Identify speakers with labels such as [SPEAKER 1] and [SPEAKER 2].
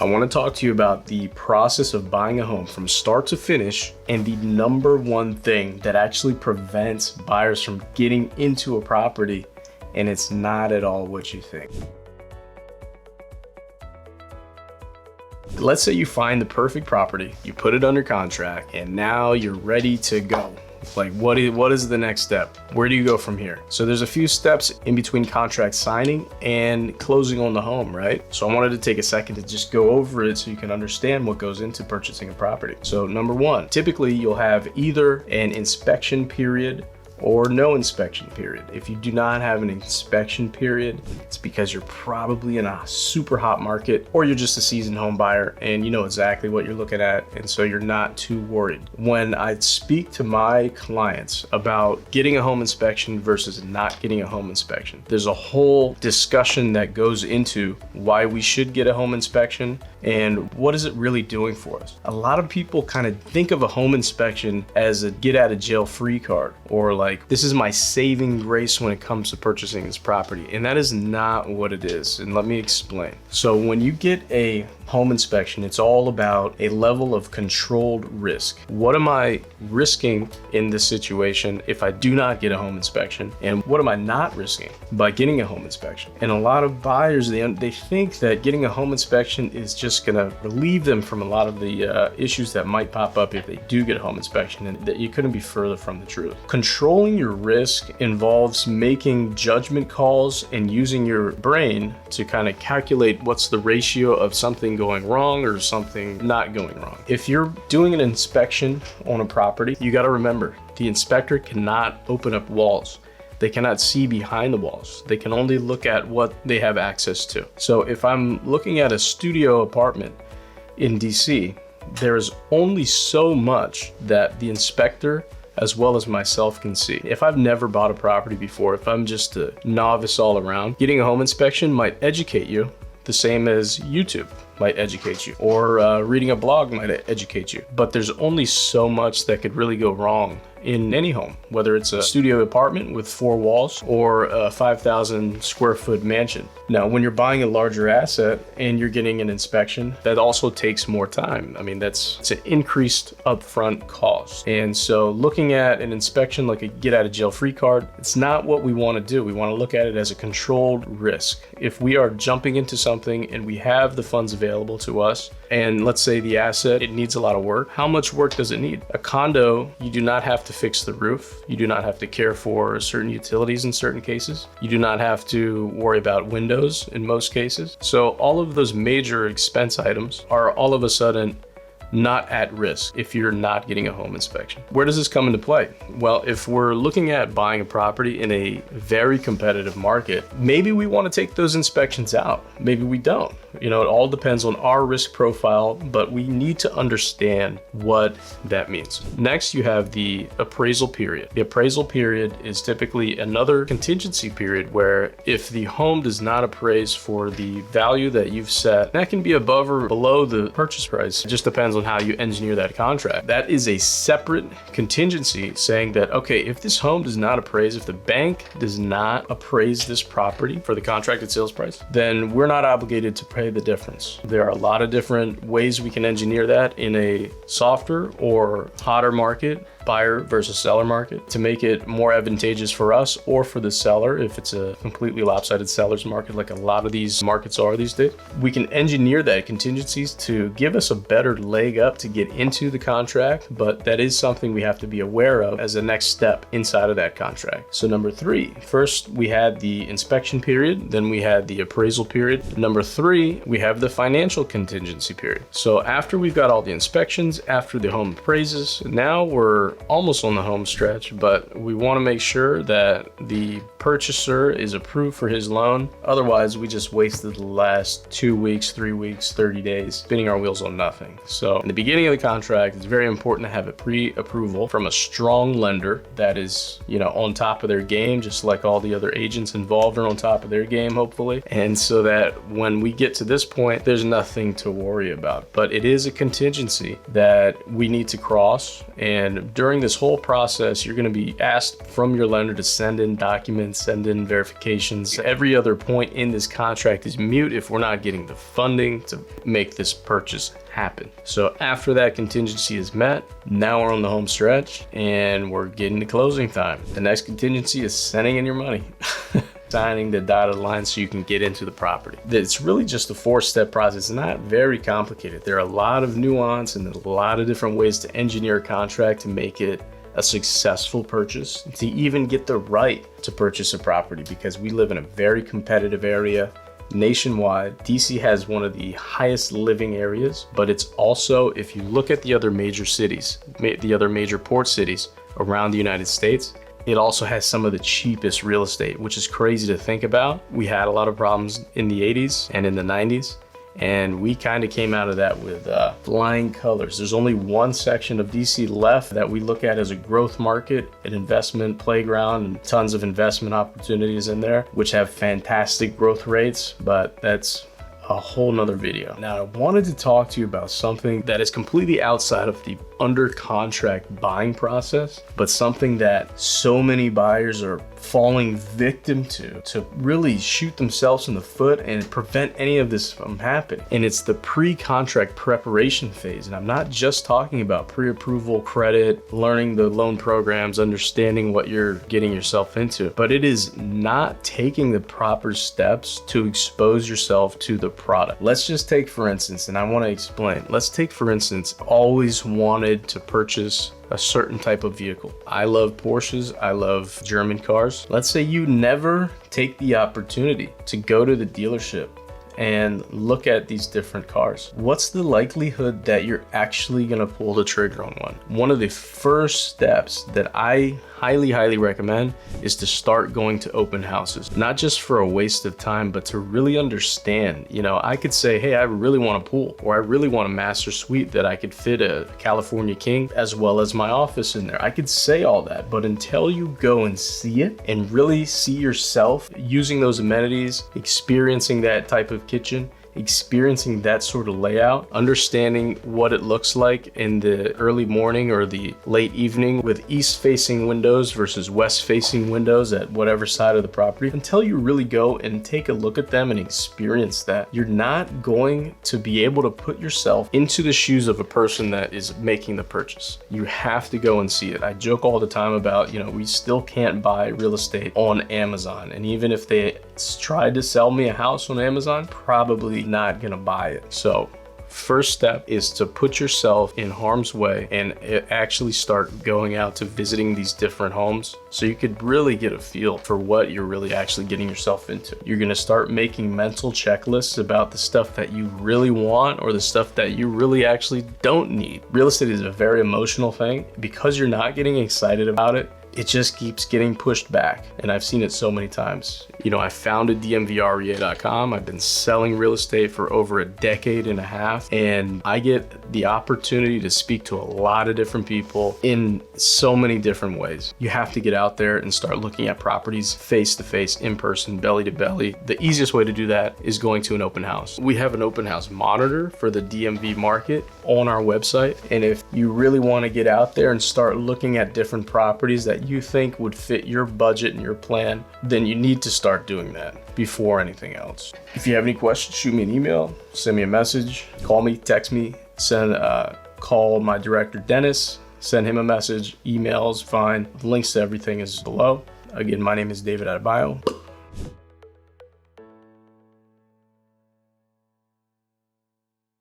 [SPEAKER 1] I want to talk to you about the process of buying a home from start to finish and the number one thing that actually prevents buyers from getting into a property, and it's not at all what you think. Let's say you find the perfect property, you put it under contract, and now you're ready to go. Like, what is the next step? Where do you go from here? So there's a few steps in between contract signing and closing on the home, right? So I wanted to take a second to just go over it so you can understand what goes into purchasing a property. So number one, typically you'll have either an inspection period or no inspection period. If you do not have an inspection period, it's because you're probably in a super hot market, or you're just a seasoned home buyer and you know exactly what you're looking at, and so you're not too worried. When I speak to my clients about getting a home inspection versus not getting a home inspection, there's a whole discussion that goes into why we should get a home inspection and what is it really doing for us. A lot of people kind of think of a home inspection as a get out of jail free card, or like, this is my saving grace when it comes to purchasing this property. And that is not what it is. And let me explain. So when you get a home inspection, it's all about a level of controlled risk. What am I risking in this situation if I do not get a home inspection? And what am I not risking by getting a home inspection? And a lot of buyers, they think that getting a home inspection is just gonna relieve them from a lot of the issues that might pop up if they do get a home inspection, and that you couldn't be further from the truth. Controlling your risk involves making judgment calls and using your brain to kind of calculate what's the ratio of something going wrong or something not going wrong. If you're doing an inspection on a property, you got to remember the inspector cannot open up walls. They cannot see behind the walls. They can only look at what they have access to. So if I'm looking at a studio apartment in DC, there is only so much that the inspector as well as myself can see. If I've never bought a property before, if I'm just a novice all around, getting a home inspection might educate you the same as YouTube might educate you, or reading a blog might educate you. But there's only so much that could really go wrong in any home, whether it's a studio apartment with 4 walls or a 5,000 square foot mansion. Now, when you're buying a larger asset and you're getting an inspection, that also takes more time. I mean, it's an increased upfront cost. And so looking at an inspection like a get out of jail free card, it's not what we want to do. We want to look at it as a controlled risk. If we are jumping into something and we have the funds available to us, and let's say the asset, it needs a lot of work, how much work does it need? A condo, you do not have to fix the roof. You do not have to care for certain utilities in certain cases. You do not have to worry about windows in most cases. So all of those major expense items are all of a sudden not at risk if you're not getting a home inspection. Where does this come into play? Well, if we're looking at buying a property in a very competitive market, maybe we want to take those inspections out. Maybe we don't. You know, it all depends on our risk profile, but we need to understand what that means. Next, you have the appraisal period. The appraisal period is typically another contingency period where if the home does not appraise for the value that you've set, that can be above or below the purchase price. It just depends on how you engineer that contract. That is a separate contingency saying that, okay, if this home does not appraise, if the bank does not appraise this property for the contracted sales price, then we're not obligated to pay the difference. There are a lot of different ways we can engineer that in a softer or hotter market, buyer versus seller market, to make it more advantageous for us or for the seller if it's a completely lopsided seller's market like a lot of these markets are these days. We can engineer that contingencies to give us a better leg up to get into the contract, but that is something we have to be aware of as a next step inside of that contract. So number 3, first we had the inspection period, then we had the appraisal period. Number 3, we have the financial contingency period. So after we've got all the inspections, after the home appraises, now we're almost on the home stretch, but we want to make sure that the purchaser is approved for his loan. Otherwise, we just wasted the last 2 weeks, 3 weeks, 30 days spinning our wheels on nothing. So in the beginning of the contract, it's very important to have a pre-approval from a strong lender that is, you know, on top of their game, just like all the other agents involved are on top of their game, hopefully. And so that when we get to this point, there's nothing to worry about. But it is a contingency that we need to cross, and during this whole process, you're gonna be asked from your lender to send in documents, send in verifications. Every other point in this contract is mute if we're not getting the funding to make this purchase happen. So after that contingency is met, now we're on the home stretch and we're getting to closing time. The next contingency is sending in your money. Signing the dotted line so you can get into the property. It's really just a 4-step process, not very complicated. There are a lot of nuance and a lot of different ways to engineer a contract to make it a successful purchase, to even get the right to purchase a property, because we live in a very competitive area nationwide. DC has one of the highest living areas, but it's also, if you look at the other major cities, the other major port cities around the United States, it also has some of the cheapest real estate, which is crazy to think about. We had a lot of problems in the 80s and in the 90s, and we kind of came out of that with flying colors. There's only one section of DC left that we look at as a growth market, an investment playground, and tons of investment opportunities in there, which have fantastic growth rates, but that's a whole nother video. Now, I wanted to talk to you about something that is completely outside of the under contract buying process, but something that so many buyers are falling victim to really shoot themselves in the foot and prevent any of this from happening. And it's the pre-contract preparation phase. And I'm not just talking about pre-approval credit, learning the loan programs, understanding what you're getting yourself into, but it is not taking the proper steps to expose yourself to the product. Let's just take, for instance, and I want to explain, let's take, for instance, always wanted to purchase a certain type of vehicle. I love Porsches, I love German cars. Let's say you never take the opportunity to go to the dealership and look at these different cars. What's the likelihood that you're actually gonna pull the trigger on one? One of the first steps that I highly recommend is to start going to open houses, not just for a waste of time, but to really understand. You know, I could say, hey, I really want a pool, or I really want a master suite that I could fit a California King as well as my office in there. I could say all that, but until you go and see it and really see yourself using those amenities, experiencing that type of kitchen, experiencing that sort of layout, understanding what it looks like in the early morning or the late evening with east facing windows versus west facing windows at whatever side of the property, until you really go and take a look at them and experience that, you're not going to be able to put yourself into the shoes of a person that is making the purchase. You have to go and see it. I joke all the time about, you know, we still can't buy real estate on Amazon. And even if they tried to sell me a house on Amazon, probably not gonna buy it. So first step is to put yourself in harm's way and actually start going out to visiting these different homes so you could really get a feel for what you're really actually getting yourself into. You're gonna start making mental checklists about the stuff that you really want or the stuff that you really actually don't need. Real estate is a very emotional thing. Because you're not getting excited about it, it just keeps getting pushed back. And I've seen it so many times. You know, I founded DMVREA.com. I've been selling real estate for over a decade and a half, and I get the opportunity to speak to a lot of different people in so many different ways. You have to get out there and start looking at properties face to face, in person, belly to belly. The easiest way to do that is going to an open house. We have an open house monitor for the DMV market on our website. And if you really want to get out there and start looking at different properties that you think would fit your budget and your plan, then you need to start doing that before anything else. If you have any questions, shoot me an email, send me a message, call me, text me, call my director, Dennis, send him a message, emails, fine. The links to everything is below. Again, my name is David Adebayo.